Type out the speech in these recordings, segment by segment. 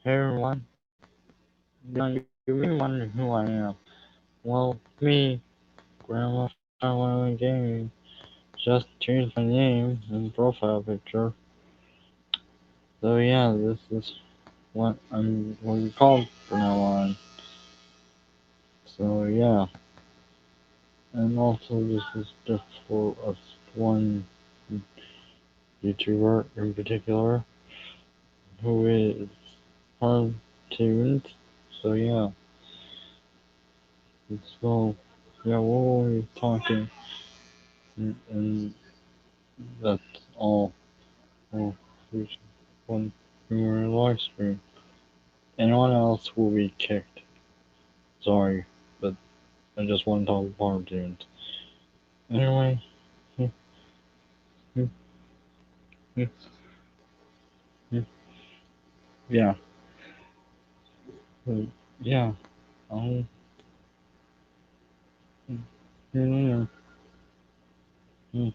Hey everyone, now you may wonder who I am. Well, me, Grandma 511 Gaming, just changed my name and profile picture. So yeah, this is what I'm what we call from now on. So yeah, and also this is just for us one YouTuber in particular who is ParmenTOONS. So yeah, so yeah, we'll be talking and that's all. Well, there's one more live stream. Anyone else will be kicked. Sorry, but I just want to talk about tunes. Anyway, yeah, yeah, I'll, yeah, yeah.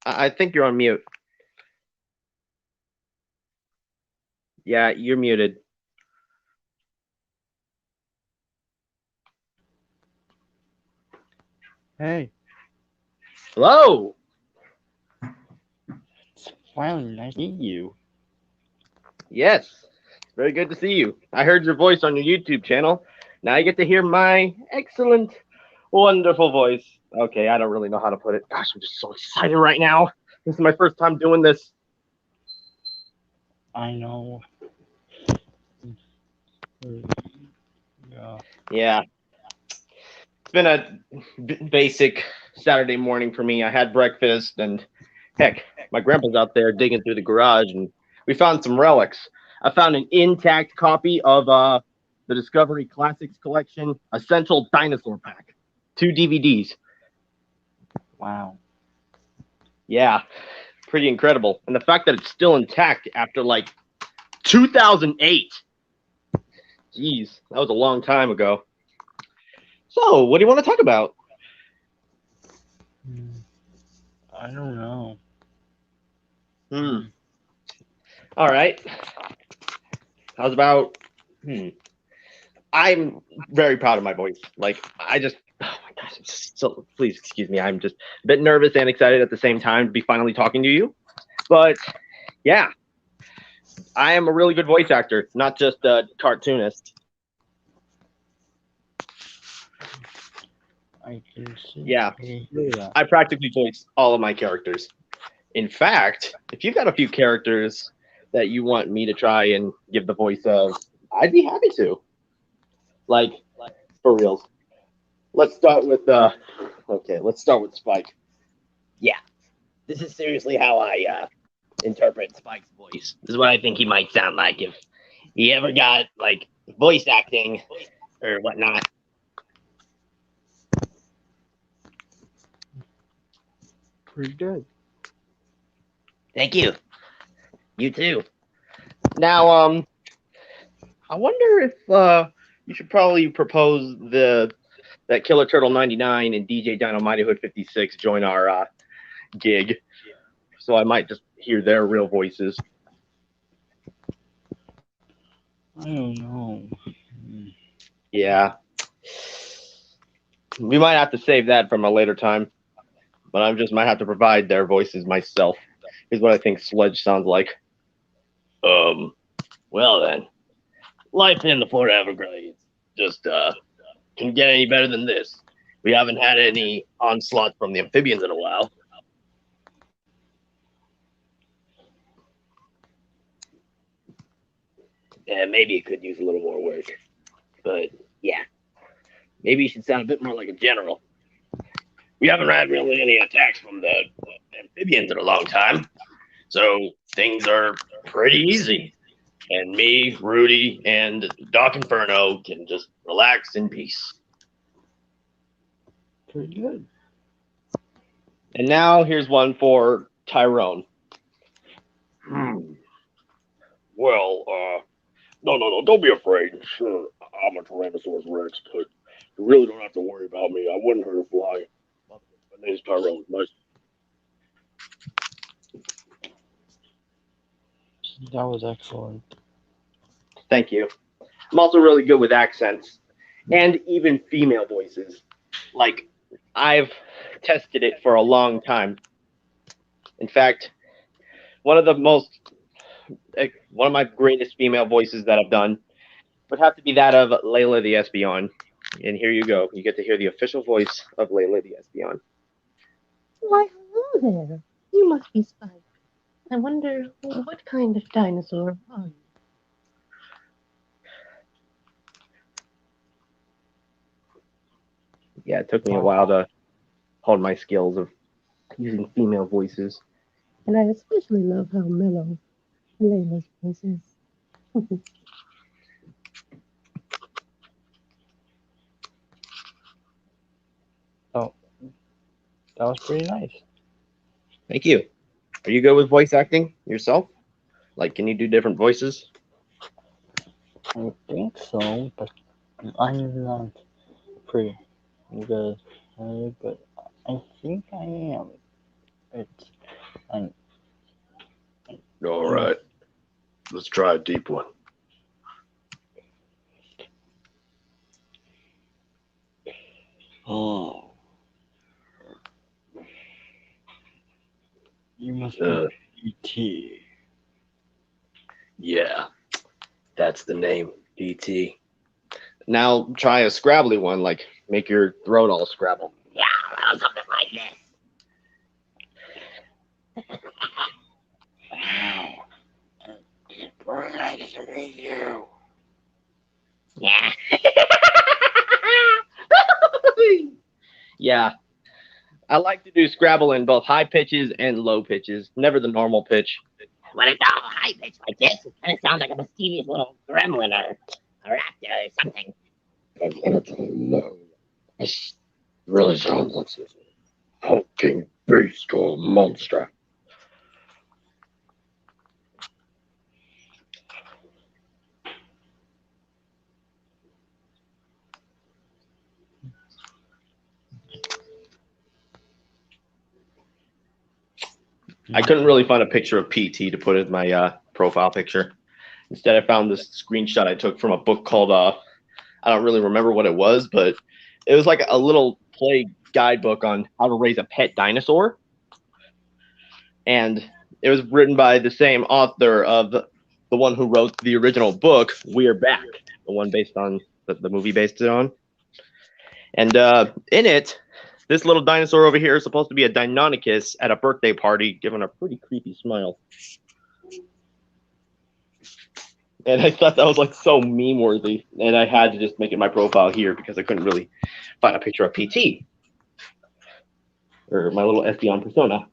I think you're on mute. Yeah, you're muted. Hey, Hello. it's finally nice to meet you. Yes. It's very good to see you. I heard your voice on your YouTube channel. Now I get to hear my excellent, wonderful voice. Okay, I don't really know how to put it. Gosh, I'm just so excited right now. This is my first time doing this. I know. Yeah. Yeah, it's been a basic Saturday morning for me. I had breakfast, and heck, my grandpa's out there digging through the garage, and we found some relics. I found an intact copy of the Discovery Classics Collection Essential Dinosaur Pack, 2 DVDs. Wow. Yeah, pretty incredible. And the fact that it's still intact after like 2008. Jeez, that was a long time ago. So, what do you want to talk about? Hmm, I don't know. Hmm. Hmm. All right. How's about? Hmm. I'm very proud of my voice. Like, oh my gosh, I'm just so, please excuse me. I'm just a bit nervous and excited at the same time to be finally talking to you. But yeah, I am a really good voice actor, not just a cartoonist. I can see. Yeah, I can hear that. I practically voice all of my characters. In fact, if you've got a few characters that you want me to try and give the voice of, I'd be happy to. Like, for reals. Let's start with okay, let's start with Spike. Yeah, this is seriously how I interpret Spike's voice. This is what I think he might sound like if he ever got like voice acting or whatnot. Pretty good. Thank you. You too. Now, I wonder if you should probably propose the that Killer Turtle 99 and DJ Dynamite Hood 56 join our gig, so I might just hear their real voices. I don't know. Hmm. Yeah, we might have to save that from a later time, but I just might have to provide their voices myself. Is what I think Sledge sounds like. Um, well then, life in the Fort Everglades just can get any better than this. We haven't had any onslaught from the amphibians in a while. And maybe it could use a little more work. But yeah, maybe you should sound a bit more like a general. We haven't had really any attacks from the amphibians in a long time, so things are pretty easy. And me, Rudy, and Doc Inferno can just relax in peace. Pretty good. And now here's one for Tyrone. Hmm. Well, no, don't be afraid. Sure, I'm a Tyrannosaurus Rex, but you really don't have to worry about me. I wouldn't hurt a fly. My name's Tyrone. Nice. That was excellent. Thank you. I'm also really good with accents and even female voices. Like, I've tested it for a long time. In fact, one of the most, one of my greatest female voices that I've done would have to be that of Layla the Espeon. And here you go. You get to hear the official voice of Layla the Espeon. Why, hello there. You must be Spike. I wonder what kind of dinosaur are you? Yeah, it took me a while Wow. to hone my skills of using female voices. And I especially love how mellow Layla's voice is. Oh, that was pretty nice. Thank you. Are you good with voice acting yourself? Like, can you do different voices? I think so, but I'm not pretty good, but I think I am. It's and All right. Let's try a deep one. oh, you must Uh, be PT. Yeah, that's the name, DT. Now try a scrabbly one, like make your throat all scrabble. Yeah, something like this. Wow, it's very nice to meet you. Yeah. Yeah. I like to do Scrabble in both high pitches and low pitches, never the normal pitch. When it's all high pitched like this, it kind of sounds like a mischievous little gremlin or a raptor or something. And when it's all low, it really sounds like this hulking beast or monster. I couldn't really find a picture of PT to put as my profile picture. Instead, I found this screenshot I took from a book called I don't really remember what it was, but it was like a little play guidebook on how to raise a pet dinosaur. And it was written by the same author of the one who wrote the original book, We're Back, the one based on the movie based it on. And in it, this little dinosaur over here is supposed to be a Deinonychus at a birthday party, giving a pretty creepy smile. And I thought that was like so meme worthy, and I had to just make it my profile here because I couldn't really find a picture of PT or my little Espeon persona.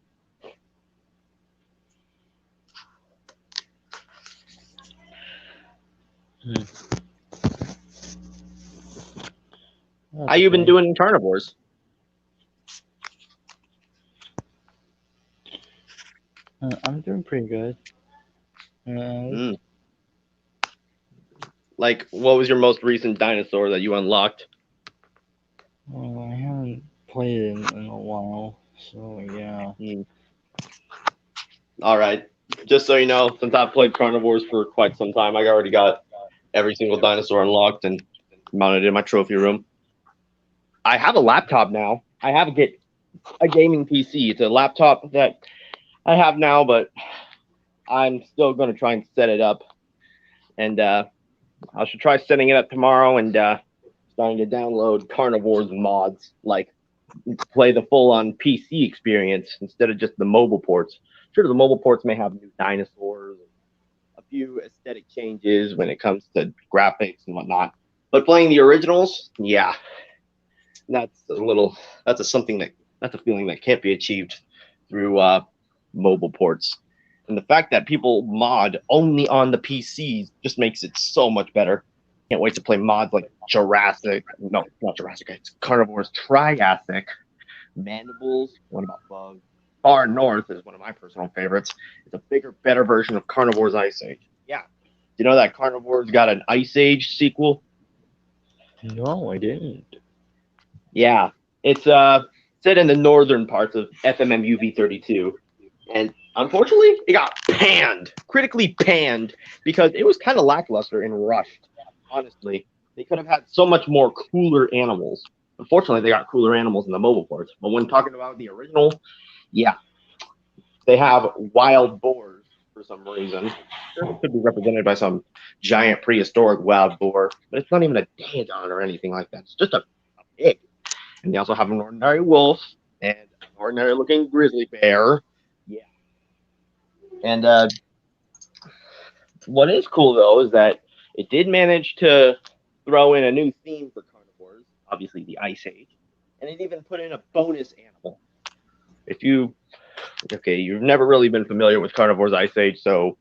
How you been doing in carnivores? I'm doing pretty good. Like, what was your most recent dinosaur that you unlocked? Well, I haven't played it in a while, so yeah. All right. Just so you know, since I've played carnivores for quite some time, I already got every single dinosaur unlocked and mounted in my trophy room. I have a laptop now. I have a gaming PC. It's a laptop that I have now, but I'm still going to try and set it up. And I should try setting it up tomorrow and starting to download carnivores mods, like play the full-on PC experience instead of just the mobile ports. Sure, the mobile ports may have new dinosaurs, a few aesthetic changes when it comes to graphics and whatnot. But playing the originals, yeah, that's a feeling that can't be achieved through mobile ports. And the fact that people mod only on the PCs just makes it so much better. Can't wait to play mods like Jurassic. No, not Jurassic. It's Carnivores Triassic. Mandibles. What about Bugs? Far North is one of my personal favorites. It's a bigger, better version of Carnivores Ice Age. Yeah. Do you know that Carnivores got an Ice Age sequel? No, I didn't. Yeah. It's set in the northern parts of FMM UV32. And unfortunately, it got panned, critically panned, because it was kind of lackluster and rushed. Honestly, they could have had so much more cooler animals. Unfortunately, they got cooler animals in the mobile ports. But when talking about the original, yeah, they have wild boars for some reason. Sure, it could be represented by some giant prehistoric wild boar, but it's not even a daedon or anything like that. It's just a pig. And they also have an ordinary wolf and an ordinary looking grizzly bear. Yeah. And what is cool, though, is that it did manage to throw in a new theme for carnivores, obviously the Ice Age, and it even put in a bonus animal. You've never really been familiar with Carnivores Ice Age, so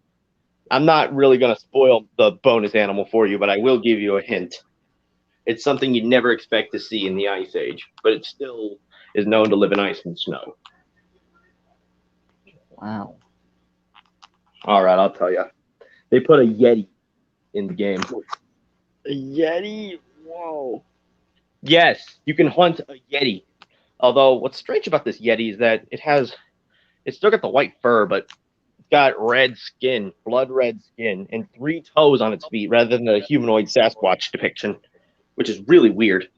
I'm not really going to spoil the bonus animal for you, but I will give you a hint. It's something you'd never expect to see in the Ice Age, but it still is known to live in ice and snow. Wow. All right, I'll tell you. They put a Yeti in the game. A Yeti? Whoa. Yes, you can hunt a Yeti. Although, what's strange about this Yeti is that it has It's still got the white fur, but it's got red skin, blood red skin, and 3 toes on its feet rather than the humanoid Sasquatch depiction, which is really weird.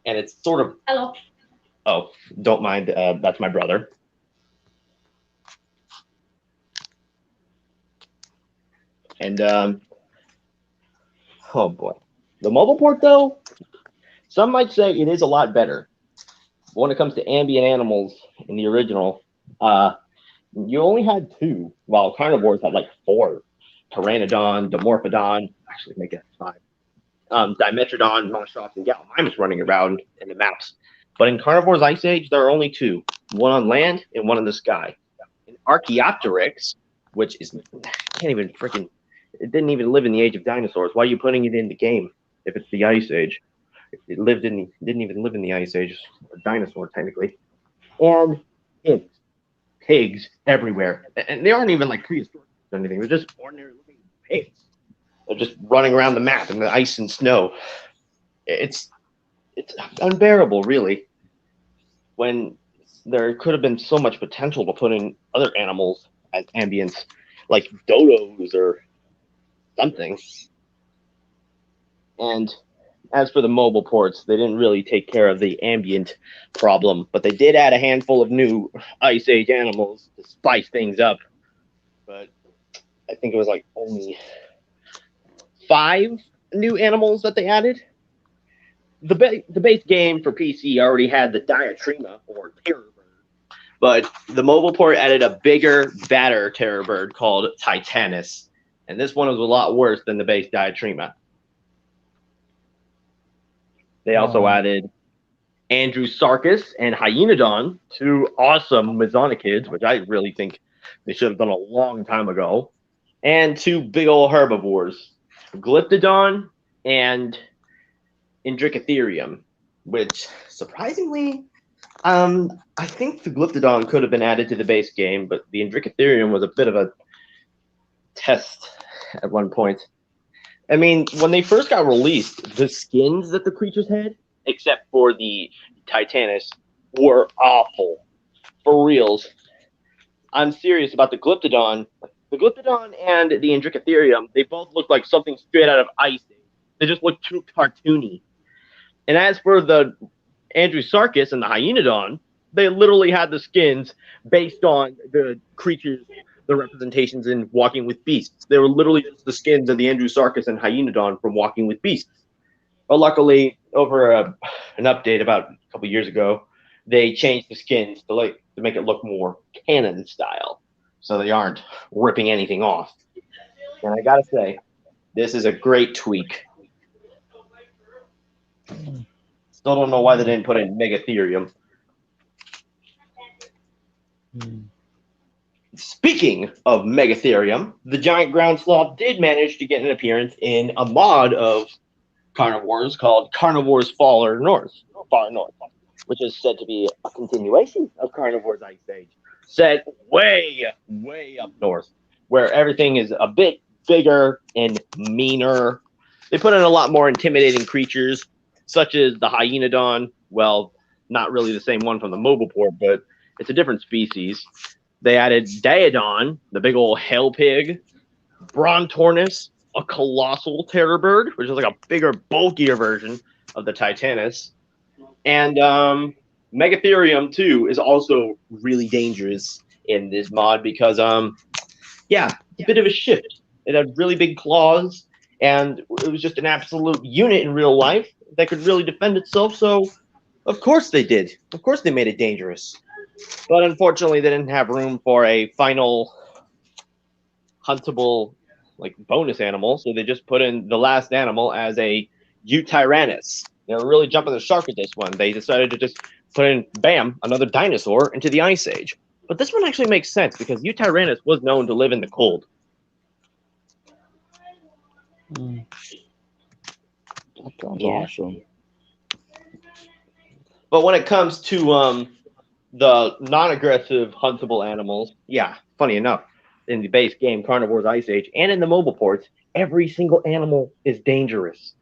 And it's sort of... Hello. Oh, don't mind. That's my brother. And, oh boy. The mobile port, though, some might say it is a lot better. But when it comes to ambient animals in the original, you only had 2, while carnivores had like 4. Pteranodon, Dimorphodon, actually make it 5. Dimetrodon, Monstrops, and Gallimimus running around in the maps. But in Carnivore's Ice Age, there are only 2. One on land and one in the sky. And Archaeopteryx, which is... can't even freaking... It didn't even live in the Age of Dinosaurs. Why are you putting it in the game if it's the Ice Age? It didn't even live in the Ice Age. It's a dinosaur, technically. And pigs everywhere. And they aren't even like prehistoric or anything. They're just ordinary looking pigs. They're just running around the map in the ice and snow. It's unbearable, really, when there could have been so much potential to put in other animals as ambients, like dodos or something. And as for the mobile ports, they didn't really take care of the ambient problem, but they did add a handful of new Ice Age animals to spice things up. But I think it was like only 5 new animals that they added. The base game for PC already had the Diatrema, or Terror Bird, but the mobile port added a bigger, badder Terror Bird called Titanus, and this one was a lot worse than the base Diatrema. They also added Andrewsarchus and Hyenodon, 2 awesome Mesonikids, which I really think they should have done a long time ago, and 2 big old herbivores, Glyptodon and Indricotherium, which surprisingly, I think the Glyptodon could have been added to the base game, but the Indricotherium was a bit of a test at one point. I mean, when they first got released, the skins that the creatures had, except for the Titanus, were awful. For reals. I'm serious about the Glyptodon. The Glyptodon and the Indricotherium, they both look like something straight out of Ice Age. They just look too cartoony. And as for the Andrewsarchus and the Hyenodon, they literally had the skins based on the creatures, the representations in Walking with Beasts. They were literally just the skins of the Andrewsarchus and Hyenodon from Walking with Beasts. But luckily, over an update about a couple years ago, they changed the skins to make it look more canon style, so they aren't ripping anything off. And I gotta say, this is a great tweak. Still don't know why they didn't put in Megatherium. Speaking of Megatherium, the giant ground sloth did manage to get an appearance in a mod of Carnivores called Carnivores Far North, which is said to be a continuation of Carnivores Ice Age, set way, way up north, where everything is a bit bigger and meaner. They put in a lot more intimidating creatures, such as the Hyenodon. Well, not really the same one from the mobile port, but it's a different species. They added Daedon, the big old hell pig, Brontornis, a colossal terror bird, which is like a bigger, bulkier version of the Titanus. And Megatherium, too, is also really dangerous in this mod because, yeah, it's a bit of a shift. It had really big claws, and it was just an absolute unit in real life that could really defend itself, so of course they did. Of course they made it dangerous. But unfortunately, they didn't have room for a final huntable bonus animal, so they just put in the last animal as a Eutyrannus. They were really jumping the shark with this one. They decided to just put in, bam, another dinosaur into the Ice Age. But this one actually makes sense because Eutyrannus was known to live in the cold. That's awesome. But when it comes to the non-aggressive huntable animals, yeah, funny enough, in the base game, Carnivores Ice Age, and in the mobile ports, every single animal is dangerous.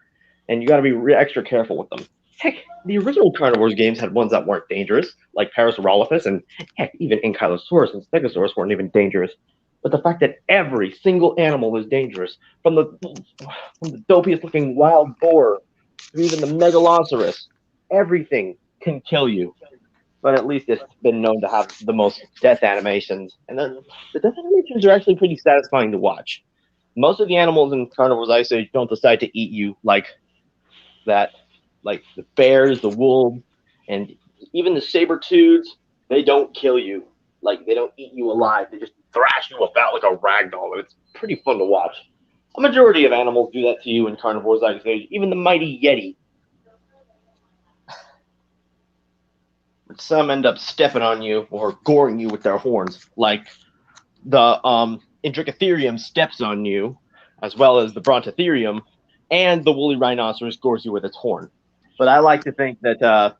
And you got to be extra careful with them. Heck, the original Carnivores games had ones that weren't dangerous, like Parasaurolophus, and heck, even Ankylosaurus and Stegosaurus weren't even dangerous. But the fact that every single animal is dangerous, from the dopiest looking wild boar to even the Megalosaurus, everything can kill you. But at least it's been known to have the most death animations. And then the death animations are actually pretty satisfying to watch. Most of the animals in Carnivore's Ice Age don't decide to eat you like that. Like the bears, the wolves, and even the saber-tooths, they don't kill you. Like, they don't eat you alive. They just thrash you about like a rag doll. It's pretty fun to watch. A majority of animals do that to you in Carnivore's Ice Age. Even the mighty Yeti. But some end up stepping on you or goring you with their horns. Like the Indricotherium steps on you, as well as the Brontotherium, and the woolly rhinoceros gores you with its horn. But I like to think that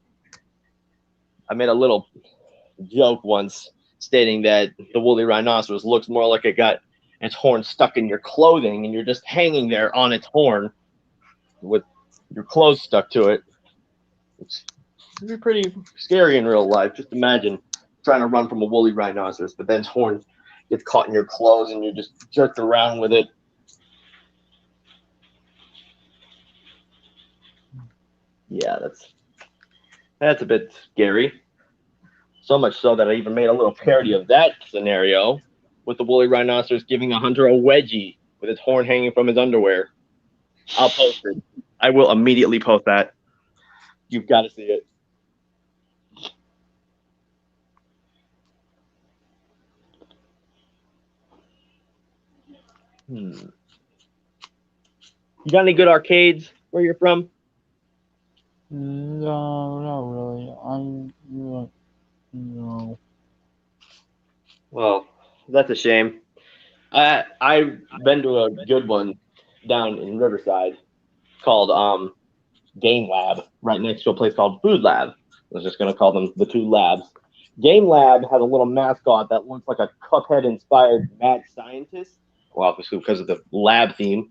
I made a little joke once stating that the woolly rhinoceros looks more like it got its horn stuck in your clothing and you're just hanging there on its horn with your clothes stuck to it. It's pretty scary in real life. Just imagine trying to run from a woolly rhinoceros, but then its horn gets caught in your clothes and you're just jerked around with it. Yeah, that's a bit scary. So much so that I even made a little parody of that scenario with the woolly rhinoceros giving a hunter a wedgie with its horn hanging from his underwear. I'll post it. I will immediately post that. You've got to see it. You got any good arcades where you're from? No, not really. No. Well, that's a shame. I've been to a good one down in Riverside called Game Lab, right next to a place called Food Lab. I was just going to call them the two labs. Game Lab has a little mascot that looks like a Cuphead-inspired mad scientist. Well, obviously because of the lab theme.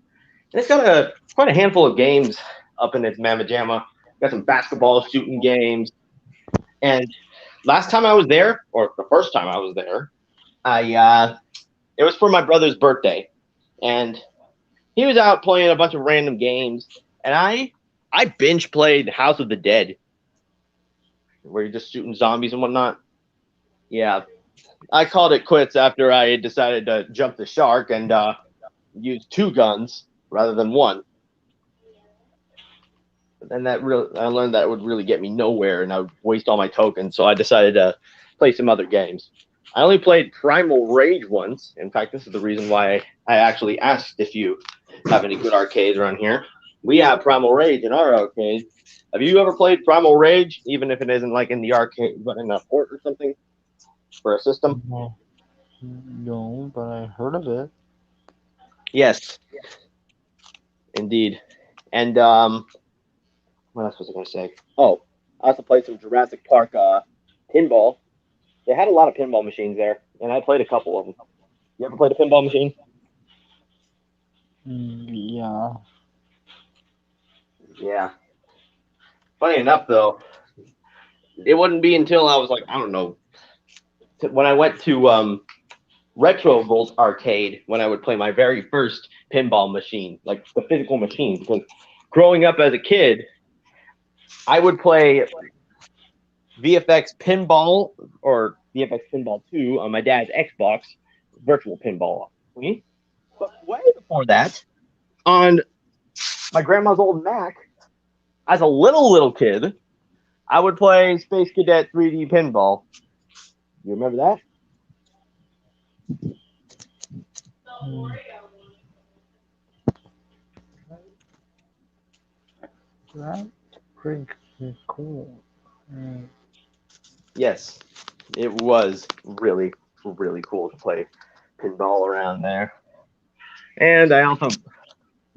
And it's got quite a handful of games up in its mamma jamma. Got some basketball shooting games. And last time I was there, or the first time I was there, it was for my brother's birthday. And he was out playing a bunch of random games. And I binge played House of the Dead, where you're just shooting zombies and whatnot. Yeah, I called it quits after I decided to jump the shark and use two guns rather than one. But then I learned that it would really get me nowhere, and I would waste all my tokens. So I decided to play some other games. I only played Primal Rage once. In fact, this is the reason why I actually asked if you have any good arcades around here. We have Primal Rage in our arcade. Have you ever played Primal Rage, even if it isn't like in the arcade, but in a port or something for a system? No, but I heard of it. Yes, indeed. And what else was I going to say? Oh, I also played some Jurassic Park pinball. They had a lot of pinball machines there, and I played a couple of them. You ever played a pinball machine? Yeah. Yeah. Funny enough, though, it wouldn't be until I was like, I don't know, when I went to Retro Volt Arcade, when I would play my very first pinball machine, like the physical machine. Because growing up as a kid, I would play VFX Pinball or VFX Pinball 2 on my dad's Xbox, virtual pinball. But way before that, on my grandma's old Mac, as a little kid, I would play Space Cadet 3D Pinball. You remember that? That's pretty cool. Yes, it was really cool to play pinball around there. And I also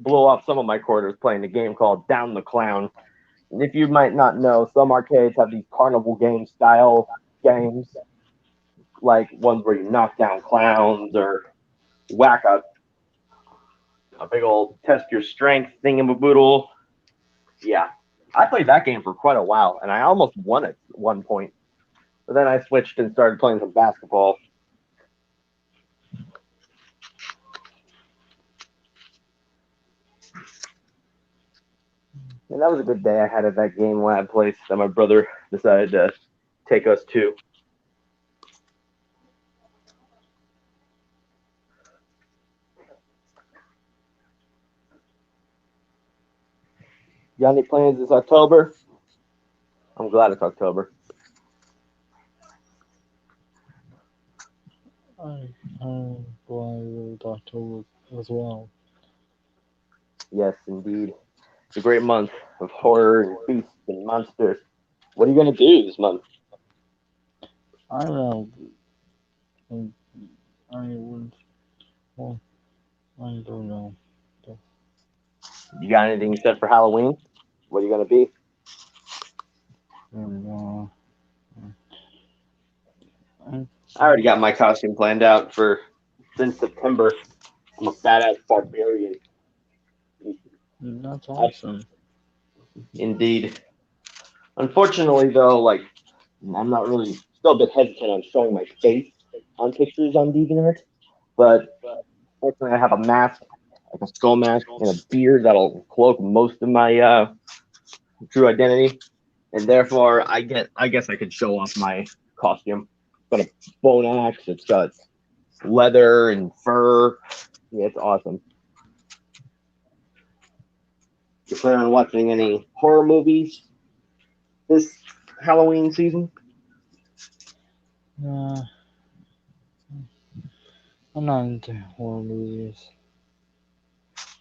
blew off some of my quarters playing a game called Down the Clown. If you might not know, some arcades have these carnival game style games, like ones where you knock down clowns or whack a big old test your strength thingamaboodle. Yeah, I played that game for quite a while, and I almost won it at one point. But then I switched and started playing some basketball. And that was a good day I had at that game lab place that my brother decided to take us to. Got any plans this October? I'm glad it's October. I'm glad it's October as well. Yes, indeed. It's a great month of horror and beasts and monsters. What are you going to do this month? I will. I would. Well, I don't know. You got anything set for Halloween? What are you going to be? I already got my costume planned out for since September. I'm a badass barbarian. That's awesome. Indeed. Unfortunately, though, like I'm not really still a bit hesitant on showing my face on pictures on DeviantArt, but fortunately, I have a mask, like a skull mask, and a beard that'll cloak most of my true identity, and therefore, I guess I could show off my costume. It's got a bone axe. It's got leather and fur. Yeah, it's awesome. You plan on watching any horror movies this Halloween season? I'm not into horror movies.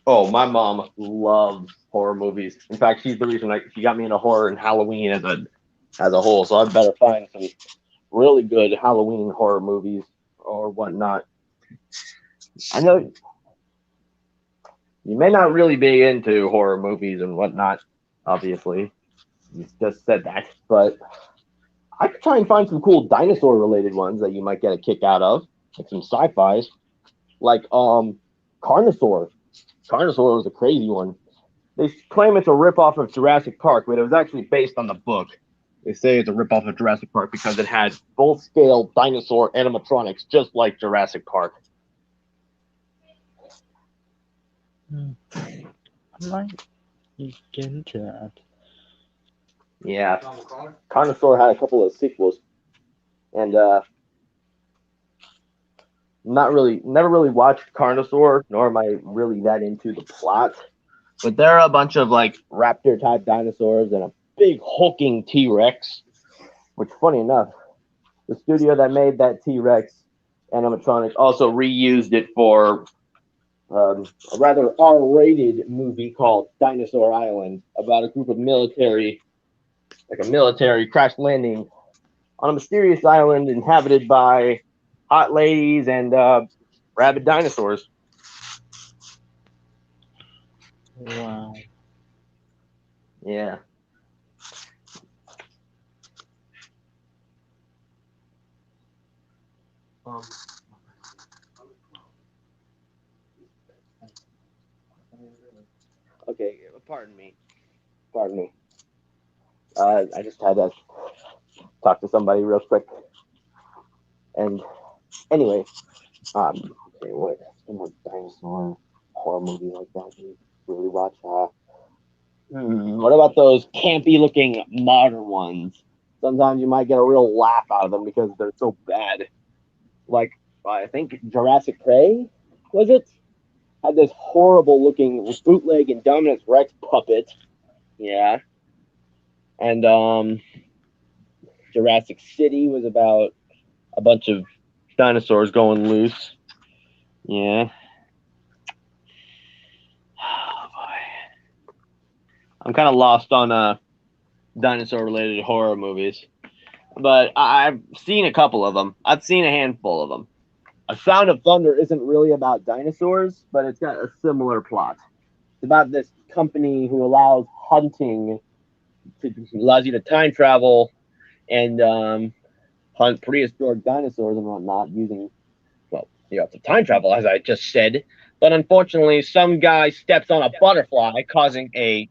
Oh, my mom loves horror movies. In fact, she's the reason she got me into horror and Halloween as a whole. So I better find some really good Halloween horror movies or whatnot. I know you may not really be into horror movies and whatnot, obviously. You just said that, but I could try and find some cool dinosaur related ones that you might get a kick out of, like some sci-fis, like Carnosaur. Carnosaur was a crazy one. They claim it's a ripoff of Jurassic Park, but it was actually based on the book. They say it's a ripoff of Jurassic Park because it had full-scale dinosaur animatronics, just like Jurassic Park. I might get into that. Yeah, Carnosaur had a couple of sequels, and never really watched Carnosaur, nor am I really that into the plot. But there are a bunch of like raptor type dinosaurs and a big hulking T-Rex. Which, funny enough, the studio that made that T-Rex animatronic also reused it for a rather R-rated movie called Dinosaur Island about a group of military crash landing on a mysterious island inhabited by hot ladies and rabid dinosaurs. Wow. Yeah. Okay, pardon me. I just had to talk to somebody real quick. And anyway, okay, what some more dinosaur horror movie like that you really watch? What about those campy looking modern ones? Sometimes you might get a real laugh out of them because they're so bad. Like I think Jurassic Prey was it? Had this horrible looking bootleg Indominus Rex puppet. Yeah. And Jurassic City was about a bunch of dinosaurs going loose. Yeah. Oh, boy. I'm kind of lost on dinosaur-related horror movies, but I've seen a couple of them. I've seen a handful of them. A Sound of Thunder isn't really about dinosaurs, but it's got a similar plot. It's about this company who allows allows you to time travel and hunt prehistoric dinosaurs and whatnot using, well, you have to time travel, as I just said. But unfortunately, some guy steps on a butterfly, causing a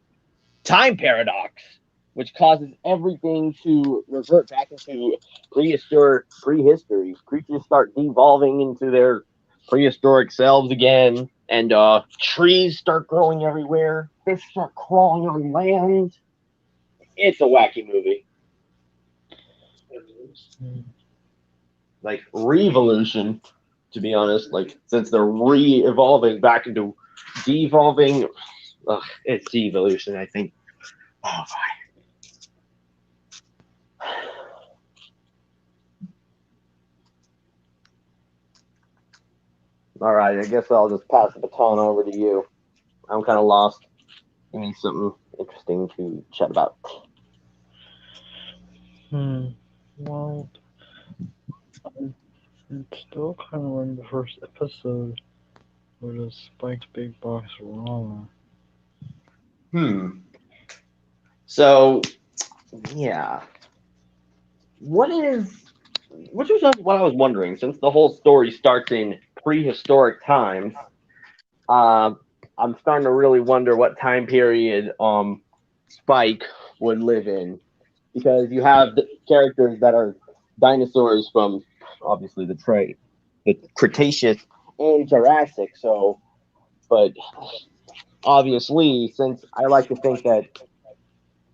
time paradox, which causes everything to revert back into prehistory. Creatures start devolving into their prehistoric selves again, and trees start growing everywhere. Fish start crawling on land. It's a wacky movie. Like revolution, to be honest. Like since they're re-evolving back into devolving, it's devolution. I think. Oh, all right, I guess I'll just pass the baton over to you. I'm kind of lost. Give me something interesting to chat about. Well, I'm still kind of in the first episode with a spiked big box llama. So, yeah. What is... Which was what I was wondering, since the whole story starts in prehistoric times, I'm starting to really wonder what time period Spike would live in, because you have the characters that are dinosaurs from obviously the Cretaceous and Jurassic. So, but obviously, since I like to think that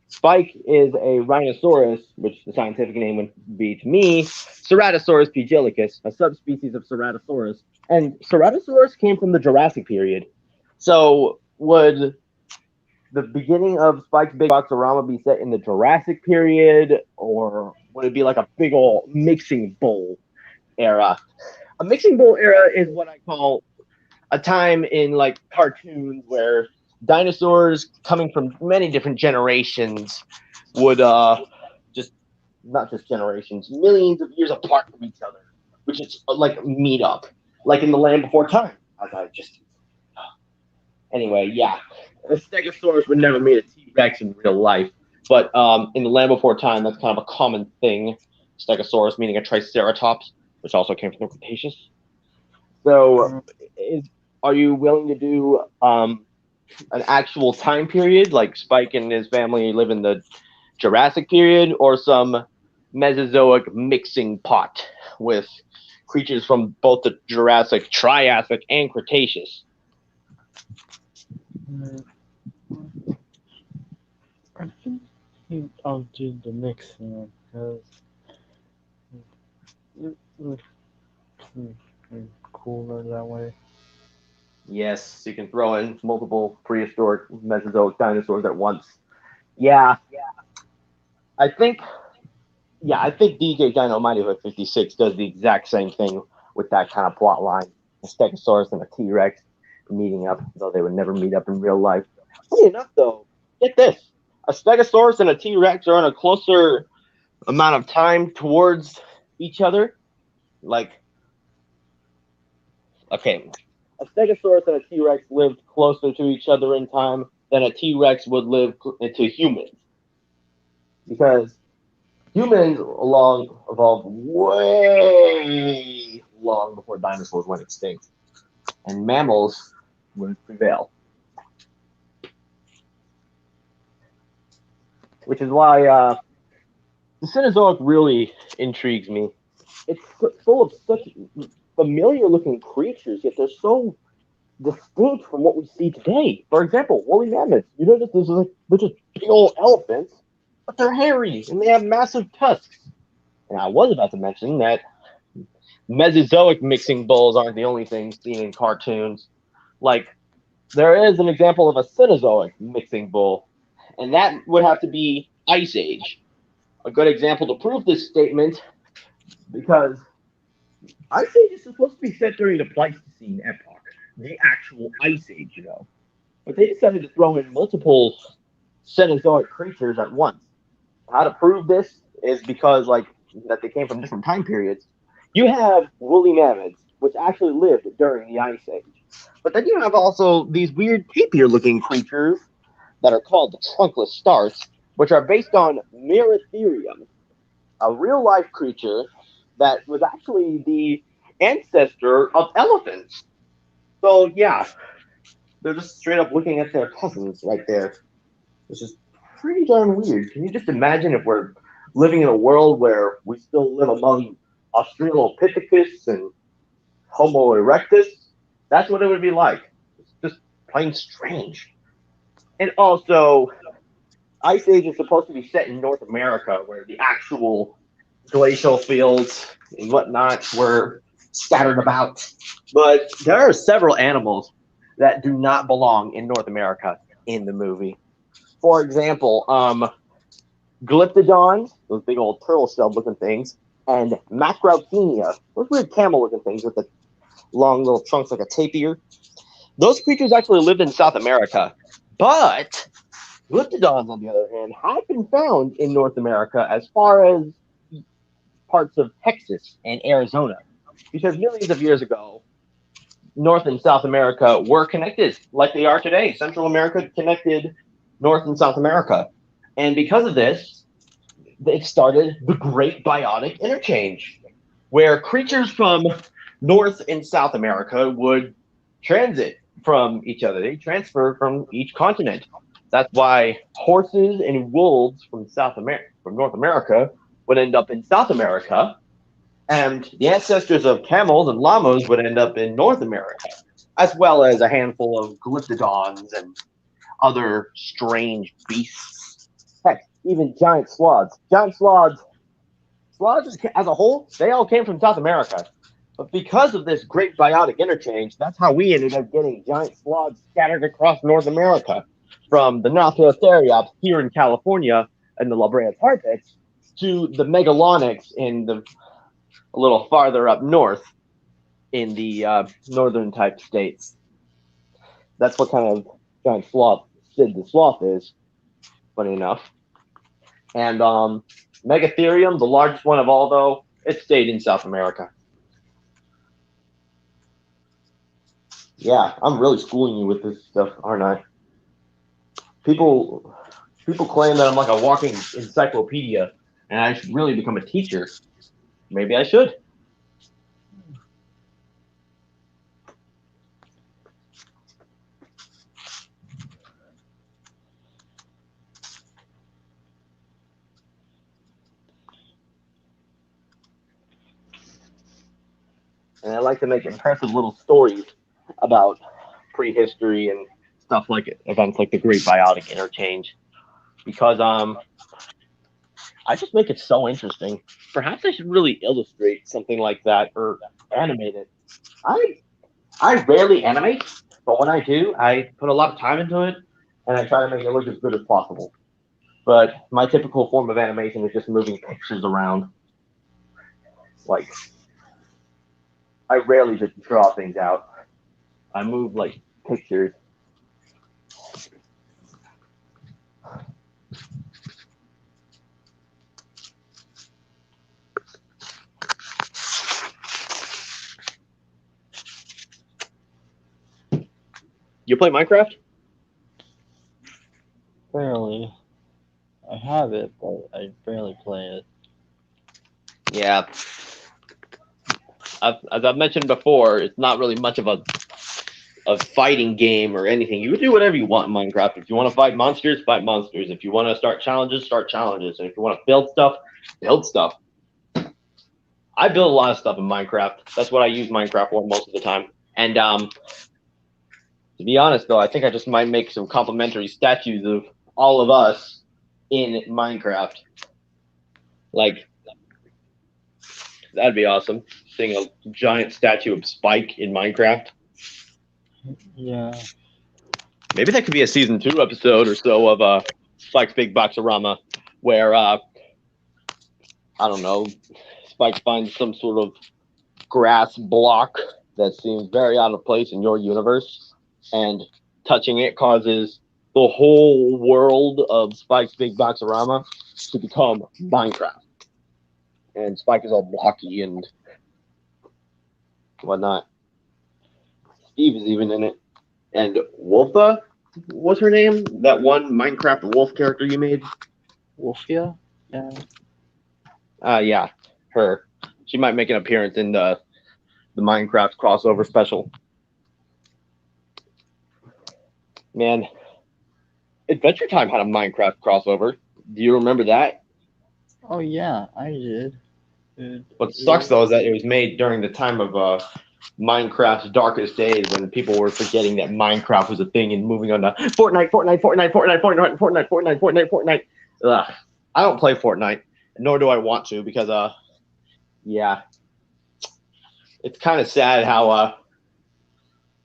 Spike is a rhinoceros, which the scientific name would be to me Ceratosaurus pugilicus, a subspecies of Ceratosaurus, and Ceratosaurus came from the Jurassic period. So, would the beginning of Spike's Big Boxorama be set in the Jurassic period, or would it be like a big old mixing bowl era? A mixing bowl era is what I call a time in like cartoons where dinosaurs coming from many different generations would just not just generations, millions of years apart from each other, which is like meet up, like in the Land Before Time, as I just anyway, yeah. A Stegosaurus would never meet a T-Rex in real life, but in the Land Before Time, that's kind of a common thing. Stegosaurus meaning a Triceratops, which also came from the Cretaceous. So, are you willing to do an actual time period, like Spike and his family live in the Jurassic period, or some Mesozoic mixing pot with creatures from both the Jurassic, Triassic, and Cretaceous? I think I'll do the mixing because it would be cooler that way. Yes, you can throw in multiple prehistoric Mesozoic dinosaurs at once. Yeah, I think. Yeah, I think DJ Dynamite 56 does the exact same thing with that kind of plot line. A Stegosaurus and a T-Rex meeting up, though they would never meet up in real life. Funny enough, though, get this: a Stegosaurus and a T-Rex are on a closer amount of time towards each other. Like, okay, a Stegosaurus and a T-Rex lived closer to each other in time than a T-Rex would live to humans, because humans evolved way long before dinosaurs went extinct, and mammals would prevail. Which is why the Cenozoic really intrigues me. It's full of such familiar-looking creatures, yet they're so distinct from what we see today. For example, woolly mammoths. You notice they're just big old elephants, but they're hairy and they have massive tusks. And I was about to mention that Mesozoic mixing bowls aren't the only things seen in cartoons. Like, there is an example of a Cenozoic mixing bowl, and that would have to be Ice Age. A good example to prove this statement, because Ice Age is supposed to be set during the Pleistocene epoch, the actual Ice Age, you know. But they decided to throw in multiple Cenozoic creatures at once. How to prove this is because, like, that they came from different time periods. You have woolly mammoths, which actually lived during the Ice Age. But then you have also these weird tapir-looking creatures that are called the trunkless starts, which are based on Merotherium, a real-life creature that was actually the ancestor of elephants. So, yeah, they're just straight up looking at their cousins right there. which is pretty darn weird. Can you just imagine if we're living in a world where we still live among Australopithecus and Homo erectus? That's what it would be like. It's just plain strange. And also, Ice Age is supposed to be set in North America, where the actual glacial fields and whatnot were scattered about. But there are several animals that do not belong in North America in the movie. For example, Glyptodons, those big old turtle shell looking things, and Macrauchenia, those weird camel looking things with the long little trunks like a tapir. Those creatures actually lived in South America. But Glyptodons, on the other hand, have been found in North America as far as parts of Texas and Arizona. Because millions of years ago, North and South America were connected like they are today. Central America connected North and South America. And because of this, it started the Great Biotic Interchange, where creatures from North and South America would transit from each other. They transfer from each continent. That's why horses and wolves from North America would end up in South America, and the ancestors of camels and llamas would end up in North America, as well as a handful of glyptodons and other strange beasts. Heck, even giant sloths. Sloths as a whole, they all came from South America. But because of this great biotic interchange, that's how we ended up getting giant sloths scattered across North America, from the Nothrotheriops here in California and the La Brea tar pits to the Megalonyx a little farther up north in the northern type states. That's what kind of giant sloth Sid the Sloth is, funny enough. And Megatherium, the largest one of all, though, it stayed in South America. Yeah, I'm really schooling you with this stuff, aren't I? People claim that I'm like a walking encyclopedia, and I should really become a teacher. Maybe I should. And I like to make impressive little stories about prehistory and stuff like it, events like the Great Biotic Interchange, because I just make it so interesting. Perhaps I should really illustrate something like that or animate it. I rarely animate, but when I do, I put a lot of time into it, and I try to make it look as good as possible. But my typical form of animation is just moving pictures around. Like, I rarely just draw things out. I move like pictures. You play Minecraft? Barely. I have it, but I barely play it. Yeah. As I've mentioned before, it's not really much of a fighting game or anything. You can do whatever you want in Minecraft. If you want to fight monsters, fight monsters. If you want to start challenges, start challenges. And if you want to build stuff, build stuff. I build a lot of stuff in Minecraft. That's what I use Minecraft for most of the time. And to be honest, though, I think I just might make some complimentary statues of all of us in Minecraft. Like, that'd be awesome. Seeing a giant statue of Spike in Minecraft. Yeah. Maybe that could be a season 2 episode or so of Spike's Big Boxorama, where I don't know, Spike finds some sort of grass block that seems very out of place in your universe, and touching it causes the whole world of Spike's Big Boxorama to become Minecraft. And Spike is all blocky and whatnot. Steve is even in it. And Wolfa, what's her name? That one Minecraft wolf character you made? Wolfia? Yeah. Yeah, her. She might make an appearance in the Minecraft crossover special. Man, Adventure Time had a Minecraft crossover. Do you remember that? Oh yeah, I did. What sucks though is that it was made during the time of Minecraft's darkest days when people were forgetting that Minecraft was a thing and moving on to Fortnite. Ugh. I don't play Fortnite, nor do I want to because yeah, it's kind of sad how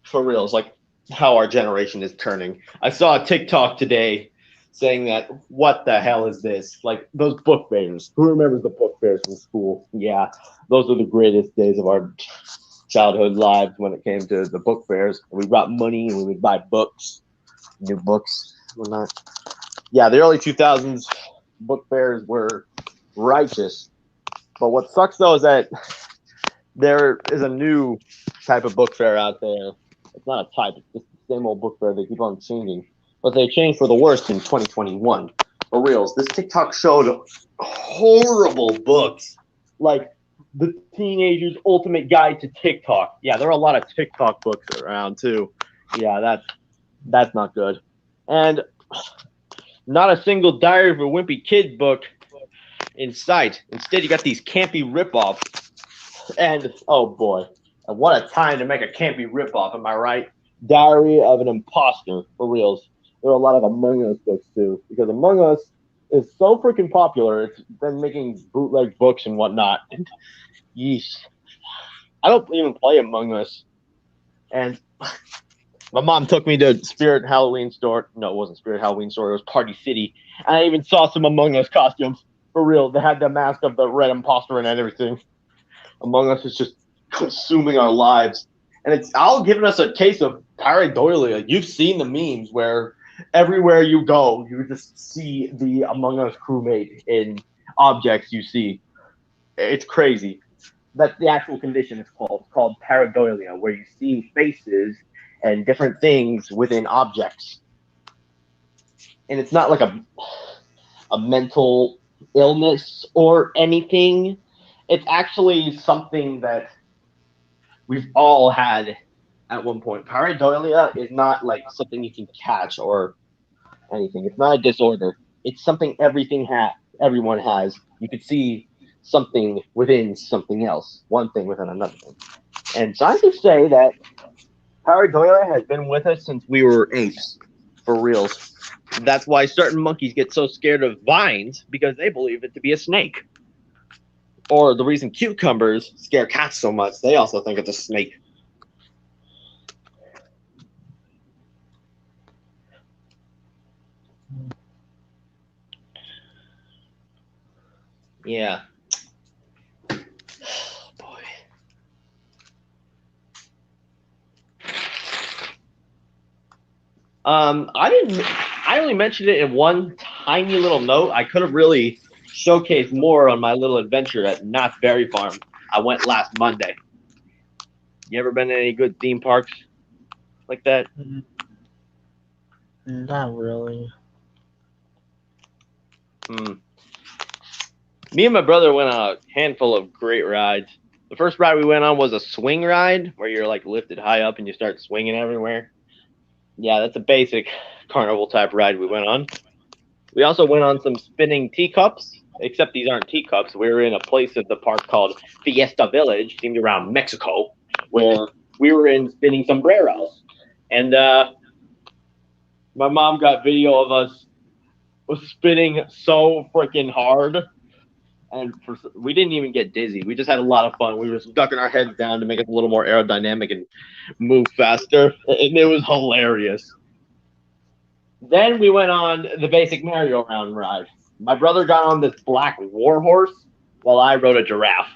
for reals, like how our generation is turning. I saw a TikTok today saying that what the hell is this? Like those book fairs. Who remembers the book fairs from school? Yeah, those were the greatest days of our childhood lives when it came to the book fairs. We got money and we would buy books, new books. Whatnot. Yeah, the early 2000s book fairs were righteous. But what sucks though is that there is a new type of book fair out there. It's not a type, it's just the same old book fair. They keep on changing. But they changed for the worst in 2021. For reals, this TikTok showed horrible books. Like the Teenager's Ultimate Guide to TikTok. Yeah, there are a lot of TikTok books around too. Yeah, that's not good. And not a single Diary of a Wimpy Kid book in sight. Instead, you got these campy ripoffs. And oh boy, what a time to make a campy ripoff, am I right? Diary of an Imposter, for reals. There are a lot of Among Us books too, because Among Us is so freaking popular. It's been making bootleg books and whatnot. And yeesh, I don't even play Among Us. And my mom took me to Spirit Halloween store. No, it wasn't Spirit Halloween store. It was Party City. And I even saw some Among Us costumes. For real, they had the mask of the red imposter and everything. Among Us is just consuming our lives. And it's all giving us a case of pareidolia. You've seen the memes where everywhere you go, you just see the Among Us crewmate in objects you see. It's crazy. That's the actual condition it's called. It's called pareidolia, where you see faces and different things within objects. And it's not like a mental illness or anything. It's actually something that we've all had at one point. Pareidolia is not like something you can catch or anything. It's not a disorder. It's something everyone has. You could see something within something else, one thing within another thing. And scientists say that pareidolia has been with us since we were apes, for reals. That's why certain monkeys get so scared of vines, because they believe it to be a snake. Or the reason cucumbers scare cats so much, they also think it's a snake. Yeah. Boy. I only mentioned it in one tiny little note. I could have really showcased more on my little adventure at Knott's Berry Farm. I went last Monday. You ever been to any good theme parks like that? Not really. Me and my brother went on a handful of great rides. The first ride we went on was a swing ride where you're like lifted high up and you start swinging everywhere. Yeah, that's a basic carnival type ride we went on. We also went on some spinning teacups, except these aren't teacups. We were in a place at the park called Fiesta Village, themed around Mexico, where we were in spinning sombreros. And my mom got video of us spinning so freaking hard. And we didn't even get dizzy. We just had a lot of fun. We were just ducking our heads down to make it a little more aerodynamic and move faster. And it was hilarious. Then we went on the basic merry-go-round ride. My brother got on this black war horse while I rode a giraffe.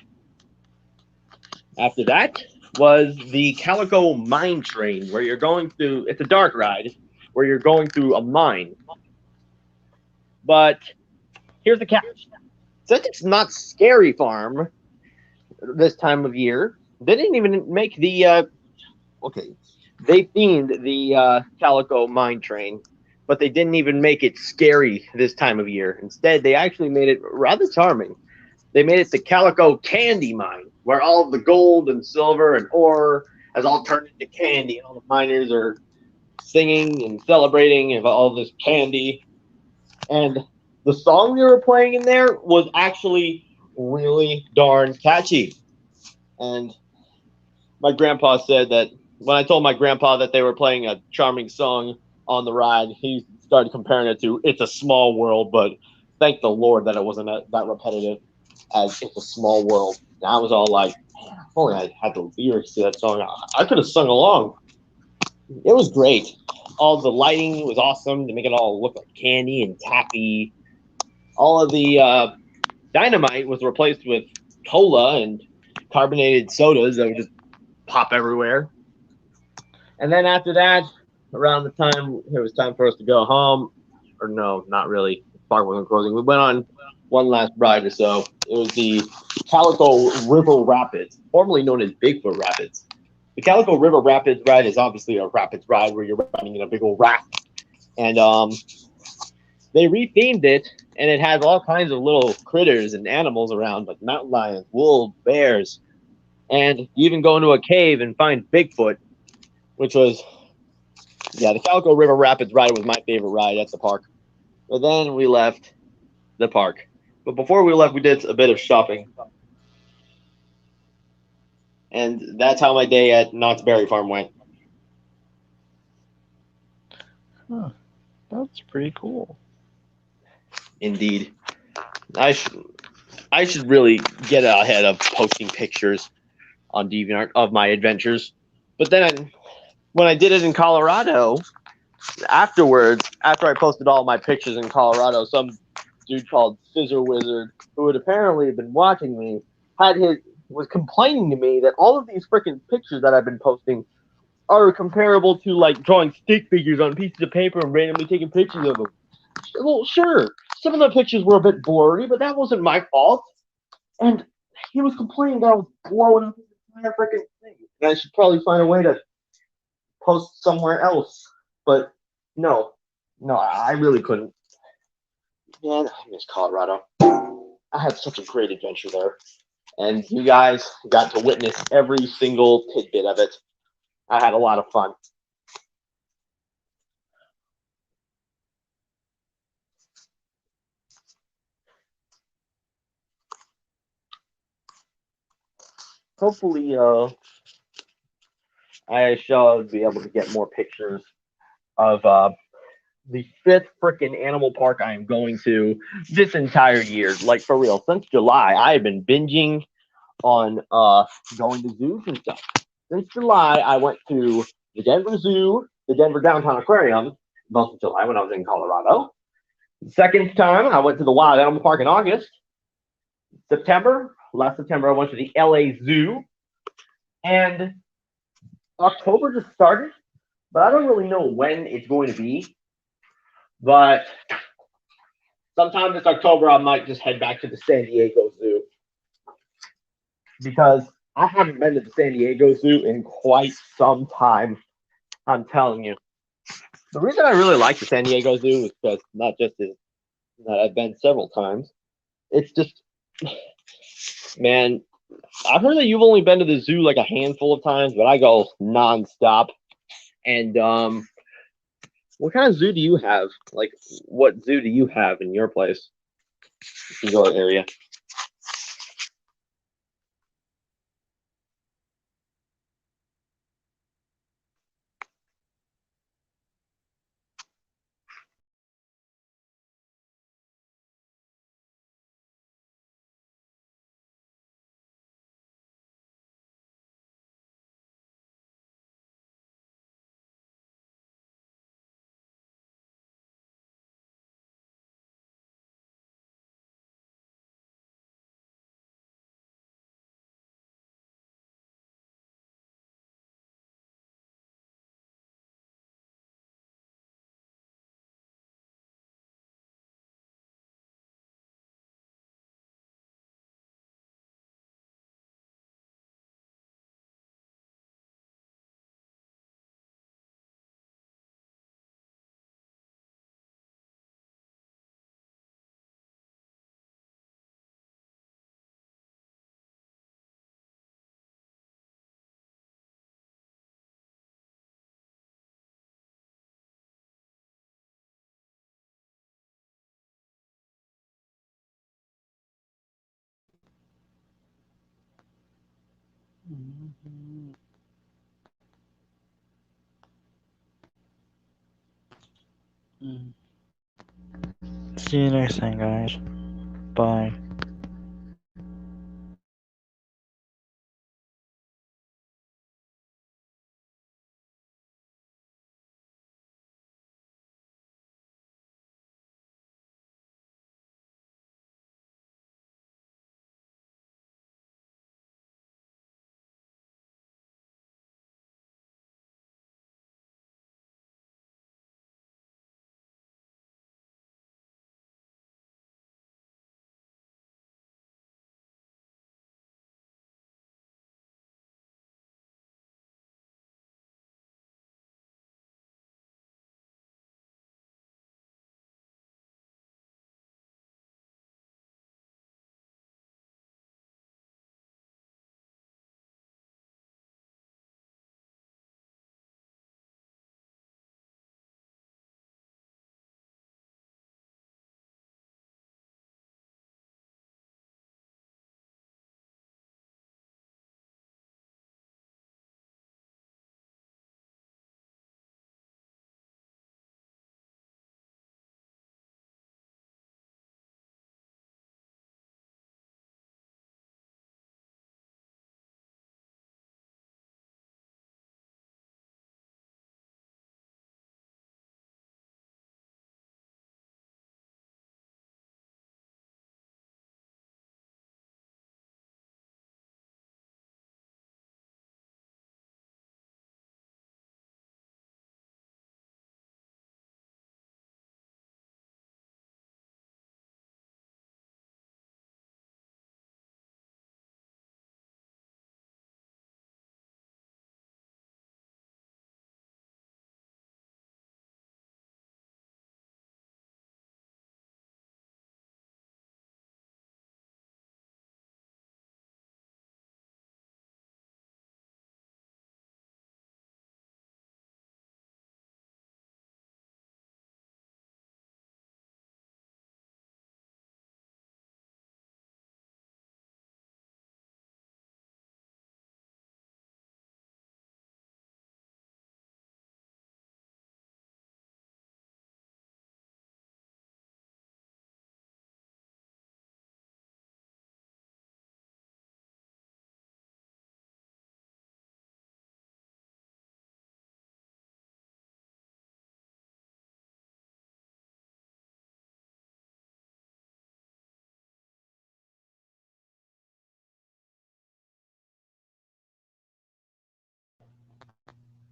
After that was the Calico Mine Train, where you're going through, it's a dark ride, where you're going through a mine. But here's the catch. Since it's not Scary Farm this time of year, they didn't even make the, they themed the Calico Mine Train, but they didn't even make it scary this time of year. Instead, they actually made it rather charming. They made it the Calico Candy Mine, where all of the gold and silver and ore has all turned into candy, and all the miners are singing and celebrating and all this candy. And the song they were playing in there was actually really darn catchy. And my grandpa said that when I told my grandpa that they were playing a charming song on the ride, he started comparing it to "It's a Small World," but thank the Lord that it wasn't that repetitive as "It's a Small World." And I was all like, man, if only I had the lyrics to that song, I could have sung along. It was great. All the lighting was awesome to make it all look like candy and taffy. All of the dynamite was replaced with cola and carbonated sodas that would just pop everywhere. And then after that, around the time it was time for us to go home, or no, not really. The park wasn't closing. We went on one last ride or so. It was the Calico River Rapids, formerly known as Bigfoot Rapids. The Calico River Rapids ride is obviously a rapids ride where you're riding in a big old raft, and they rethemed it, and it has all kinds of little critters and animals around, like mountain lions, wolves, bears, and you even go into a cave and find Bigfoot, which was, yeah, the Calico River Rapids ride was my favorite ride at the park. But then we left the park. But before we left, we did a bit of shopping. And that's how my day at Knott's Berry Farm went. Huh. That's pretty cool. Indeed. I should really get ahead of posting pictures on DeviantArt of my adventures. But then when I did it in Colorado, afterwards, after I posted all my pictures in Colorado, some dude called Scissor Wizard, who had apparently been watching me, was complaining to me that all of these freaking pictures that I've been posting are comparable to like drawing stick figures on pieces of paper and randomly taking pictures of them. Well, sure, some of the pictures were a bit blurry, but that wasn't my fault. And he was complaining that I was blowing up his entire freaking thing, and I should probably find a way to post somewhere else. But no, I really couldn't. Man, I miss Colorado. I had such a great adventure there, and you guys got to witness every single tidbit of it. I had a lot of fun. Hopefully, I shall be able to get more pictures of the fifth freaking animal park I am going to this entire year. Like, for real, since July, I have been binging on going to zoos and stuff. Since July, I went to the Denver Zoo, the Denver Downtown Aquarium, most of July when I was in Colorado. The second time, I went to the Wild Animal Park in August. Last September, I went to the LA Zoo. And October just started, but I don't really know when it's going to be. But sometime this October, I might just head back to the San Diego Zoo, because I haven't been to the San Diego Zoo in quite some time. I'm telling you. The reason I really like the San Diego Zoo is because not just is that I've been several times. It's just, man, I've heard that you've only been to the zoo like a handful of times, but I go nonstop. And what kind of zoo do you have? Like, what zoo do you have in your place, in your area? See you next time, guys. Bye.